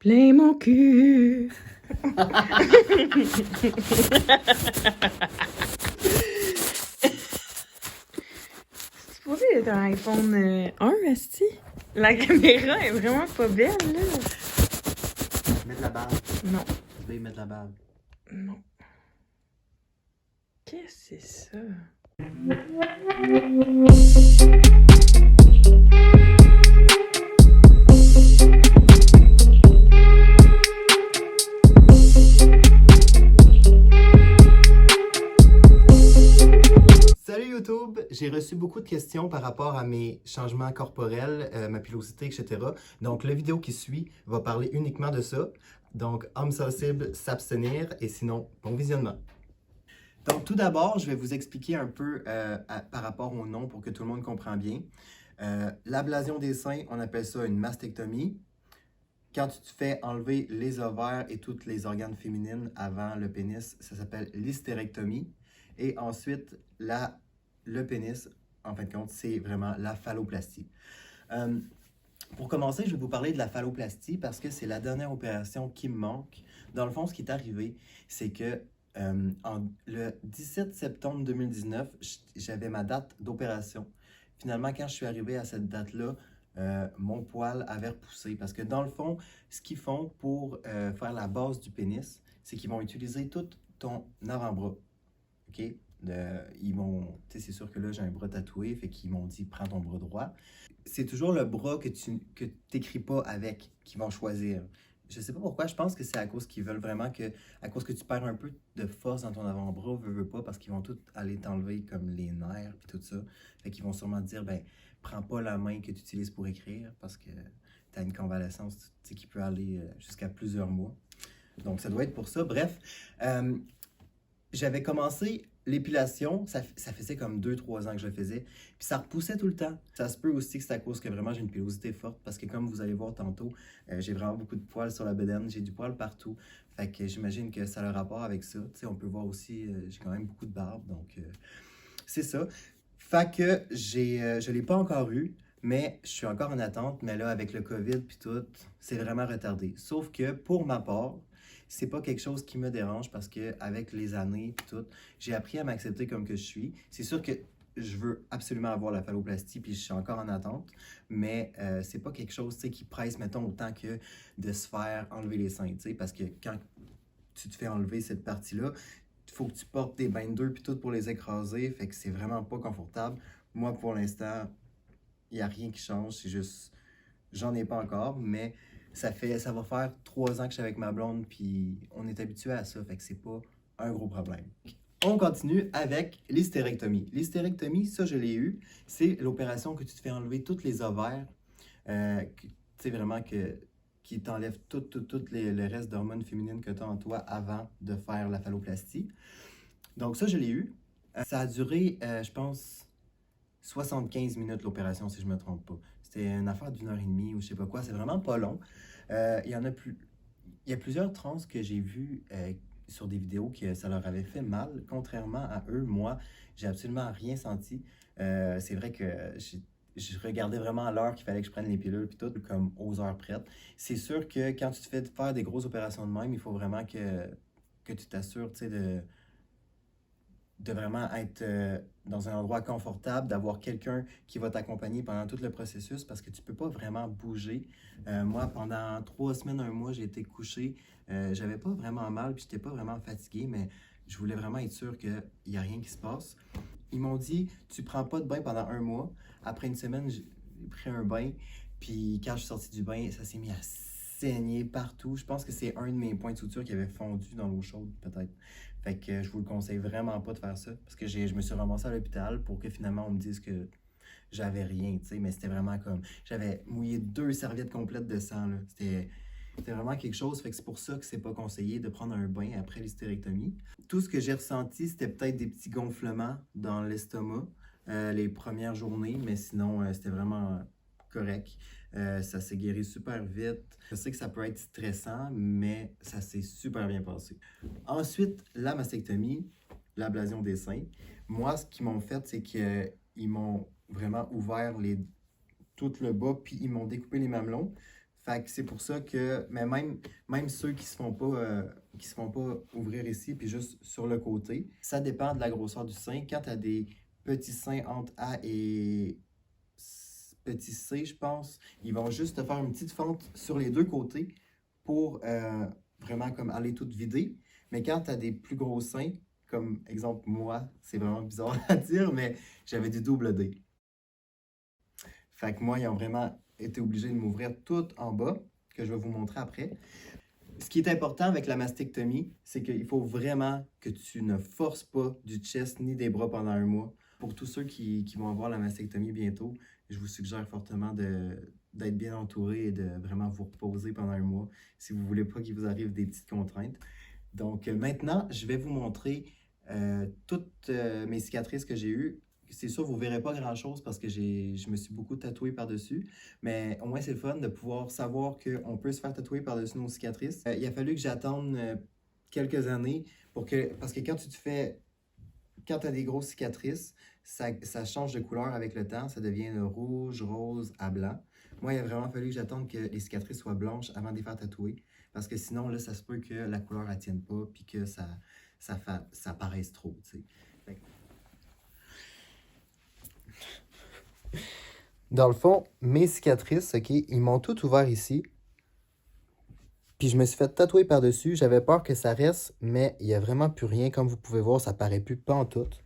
Plein mon cul. C'est supposé être un iPhone 1, esti? La caméra est vraiment pas belle, là. Mettre la bave. Non. Je vais y mettre la bave. Non. Qu'est-ce que c'est ça? Salut YouTube! J'ai reçu beaucoup de questions par rapport à mes changements corporels, ma pilosité, etc. Donc, la vidéo qui suit va parler uniquement de ça. Donc, homme sensible, s'abstenir et sinon, bon visionnement. Donc, tout d'abord, je vais vous expliquer un peu par rapport au nom pour que tout le monde comprenne bien. L'ablation des seins, on appelle ça une mastectomie. Quand tu te fais enlever les ovaires et tous les organes féminins avant le pénis, ça s'appelle l'hystérectomie. Et ensuite, le pénis, en fin de compte, c'est vraiment la phalloplastie. Pour commencer, je vais vous parler de la phalloplastie parce que c'est la dernière opération qui me manque. Dans le fond, ce qui est arrivé, c'est que le 17 septembre 2019, j'avais ma date d'opération. Finalement, quand je suis arrivé à cette date-là, mon poil avait repoussé. Parce que dans le fond, ce qu'ils font pour faire la base du pénis, c'est qu'ils vont utiliser tout ton avant-bras. OK? C'est sûr que là, j'ai un bras tatoué, fait qu'ils m'ont dit, prends ton bras droit. C'est toujours le bras que tu n'écris pas avec qu'ils vont choisir. Je sais pas pourquoi, je pense que c'est à cause qu'ils veulent vraiment à cause que tu perds un peu de force dans ton avant-bras, veux pas, parce qu'ils vont tout aller t'enlever comme les nerfs et tout ça. Fait qu'ils vont sûrement te dire, ben, prends pas la main que tu utilises pour écrire parce que tu as une convalescence qui peut aller jusqu'à plusieurs mois. Donc, ça doit être pour ça. Bref, j'avais commencé l'épilation, ça faisait comme 2-3 ans que je le faisais, puis ça repoussait tout le temps. Ça se peut aussi que c'est à cause que vraiment j'ai une pilosité forte, parce que comme vous allez voir tantôt, j'ai vraiment beaucoup de poils sur la bedaine, j'ai du poil partout. Fait que j'imagine que ça a le rapport avec ça. Tu sais, on peut voir aussi, j'ai quand même beaucoup de barbe, donc c'est ça. Fait que je l'ai pas encore eu, mais je suis encore en attente. Mais là, avec le COVID puis tout, c'est vraiment retardé. Sauf que pour ma part, c'est pas quelque chose qui me dérange parce que avec les années puis tout, j'ai appris à m'accepter comme que je suis. C'est sûr que je veux absolument avoir la phalloplastie puis je suis encore en attente, mais c'est pas quelque chose qui presse, mettons, autant que de se faire enlever les seins, parce que quand tu te fais enlever cette partie-là, il faut que tu portes des binders puis tout pour les écraser, fait que c'est vraiment pas confortable. Moi, pour l'instant, il n'y a rien qui change, c'est juste, j'en ai pas encore, mais ça va faire 3 ans que je suis avec ma blonde, puis on est habitué à ça, fait que c'est pas un gros problème. On continue avec l'hystérectomie. L'hystérectomie, ça, je l'ai eu. C'est l'opération que tu te fais enlever tous les ovaires, tu sais, vraiment qui t'enlève tout le reste d'hormones féminines que tu as en toi avant de faire la phalloplastie. Donc ça, je l'ai eu. Ça a duré, je pense, 75 minutes l'opération, si je ne me trompe pas. C'était une affaire d'1 heure et demie ou je sais pas quoi. C'est vraiment pas long. Il y a plusieurs trans que j'ai vues sur des vidéos que ça leur avait fait mal. Contrairement à eux, moi, j'ai absolument rien senti. C'est vrai que je regardais vraiment à l'heure qu'il fallait que je prenne les pilules puis tout, comme aux heures prêtes. C'est sûr que quand tu te fais faire des grosses opérations de même, il faut vraiment que tu t'assures, tu sais, de vraiment être dans un endroit confortable, d'avoir quelqu'un qui va t'accompagner pendant tout le processus parce que tu peux pas vraiment bouger. Moi, pendant 3 semaines, un mois, j'ai été couché. J'avais pas vraiment mal, puis j'étais pas vraiment fatigué, mais je voulais vraiment être sûr qu'il n'y a rien qui se passe. Ils m'ont dit, tu prends pas de bain pendant 1 mois. Après une semaine, j'ai pris un bain, puis quand je suis sorti du bain, ça s'est mis à saigner partout. Je pense que c'est un de mes points de suture qui avait fondu dans l'eau chaude, peut-être. Fait que je vous le conseille vraiment pas de faire ça, parce que je me suis ramassé à l'hôpital pour que finalement on me dise que j'avais rien, tu sais, mais c'était vraiment comme, j'avais mouillé 2 serviettes complètes de sang, là. C'était vraiment quelque chose, fait que c'est pour ça que c'est pas conseillé de prendre un bain après l'hystérectomie. Tout ce que j'ai ressenti, c'était peut-être des petits gonflements dans l'estomac les premières journées, mais sinon, c'était vraiment correct. Ça s'est guéri super vite. Je sais que ça peut être stressant, mais ça s'est super bien passé. Ensuite, la mastectomie, l'ablation des seins. Moi, ce qu'ils m'ont fait, c'est qu'ils m'ont vraiment ouvert tout le bas, puis ils m'ont découpé les mamelons. Fait que c'est pour ça que, mais même ceux qui se font pas ouvrir ici, puis juste sur le côté, ça dépend de la grosseur du sein. Quand tu as des petits seins entre A et petit C, je pense, ils vont juste te faire une petite fente sur les deux côtés pour vraiment comme aller tout vider. Mais quand tu as des plus gros seins, comme exemple moi, c'est vraiment bizarre à dire, mais j'avais du double D. Fait que moi, ils ont vraiment été obligés de m'ouvrir tout en bas, que je vais vous montrer après. Ce qui est important avec la mastectomie, c'est qu'il faut vraiment que tu ne forces pas du chest ni des bras pendant un mois. Pour tous ceux qui vont avoir la mastectomie bientôt, je vous suggère fortement d'être bien entouré et de vraiment vous reposer pendant un mois si vous ne voulez pas qu'il vous arrive des petites contraintes. Donc maintenant, je vais vous montrer toutes mes cicatrices que j'ai eues. C'est sûr, vous ne verrez pas grand-chose parce que je me suis beaucoup tatoué par-dessus, mais au moins c'est le fun de pouvoir savoir qu'on peut se faire tatouer par-dessus nos cicatrices. Il a fallu que j'attende quelques années parce que quand tu as des grosses cicatrices, ça change de couleur avec le temps, ça devient de rouge, rose à blanc. Moi, il a vraiment fallu que j'attende que les cicatrices soient blanches avant de les faire tatouer, parce que sinon, là, ça se peut que la couleur ne tienne pas puis que ça paraisse trop, tu sais. Dans le fond, mes cicatrices, OK, ils m'ont tout ouvert ici. Puis je me suis fait tatouer par-dessus. J'avais peur que ça reste, mais il n'y a vraiment plus rien. Comme vous pouvez voir, ça paraît plus pantoute.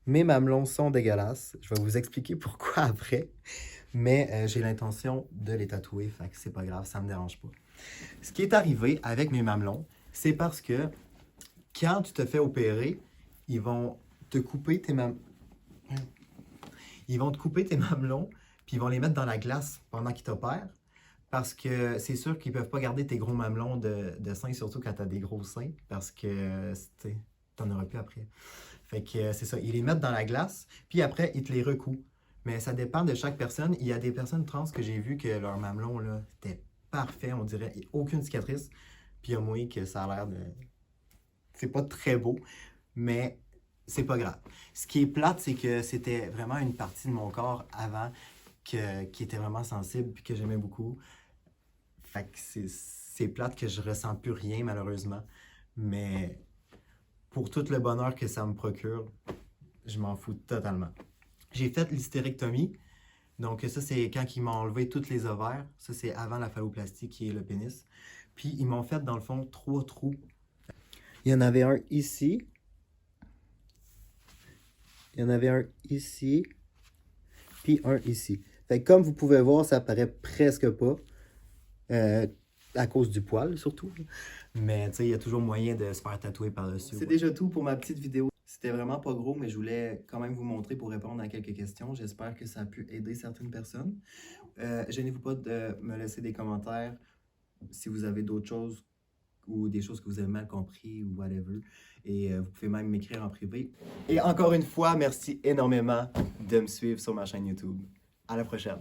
Mes mamelons sont dégueulasses. Je vais vous expliquer pourquoi après. Mais j'ai l'intention de les tatouer, fait que c'est pas grave, ça me dérange pas. Ce qui est arrivé avec mes mamelons, c'est parce que quand tu te fais opérer, ils vont te couper tes mamelons. Ils vont te couper tes mamelons, puis ils vont les mettre dans la glace pendant qu'ils t'opèrent. Parce que c'est sûr qu'ils ne peuvent pas garder tes gros mamelons de seins, surtout quand tu as des gros seins, parce que tu n'en auras plus après. Fait que c'est ça, ils les mettent dans la glace, puis après, ils te les recoupent. Mais ça dépend de chaque personne. Il y a des personnes trans que j'ai vu que leur mamelon, là, était parfait, on dirait, aucune cicatrice. Puis il y a moi que ça a l'air de... C'est pas très beau, mais c'est pas grave. Ce qui est plate, c'est que c'était vraiment une partie de mon corps avant qui était vraiment sensible puis que j'aimais beaucoup. Fait que c'est plate que je ressens plus rien, malheureusement. Mais pour tout le bonheur que ça me procure, je m'en fous totalement. J'ai fait l'hystérectomie. Donc ça, c'est quand ils m'ont enlevé tous les ovaires. Ça, c'est avant la phalloplastie qui est le pénis. Puis ils m'ont fait, dans le fond, 3 trous. Il y en avait un ici. Il y en avait un ici. Puis un ici. Fait que comme vous pouvez voir, ça paraît presque pas. À cause du poil, surtout. Mais tu sais, il y a toujours moyen de se faire tatouer par-dessus. C'est déjà tout pour ma petite vidéo. C'était vraiment pas gros, mais je voulais quand même vous montrer pour répondre à quelques questions. J'espère que ça a pu aider certaines personnes. Gênez-vous pas de me laisser des commentaires si vous avez d'autres choses ou des choses que vous avez mal compris ou whatever. Et vous pouvez même m'écrire en privé. Et encore une fois, merci énormément de me suivre sur ma chaîne YouTube. À la prochaine.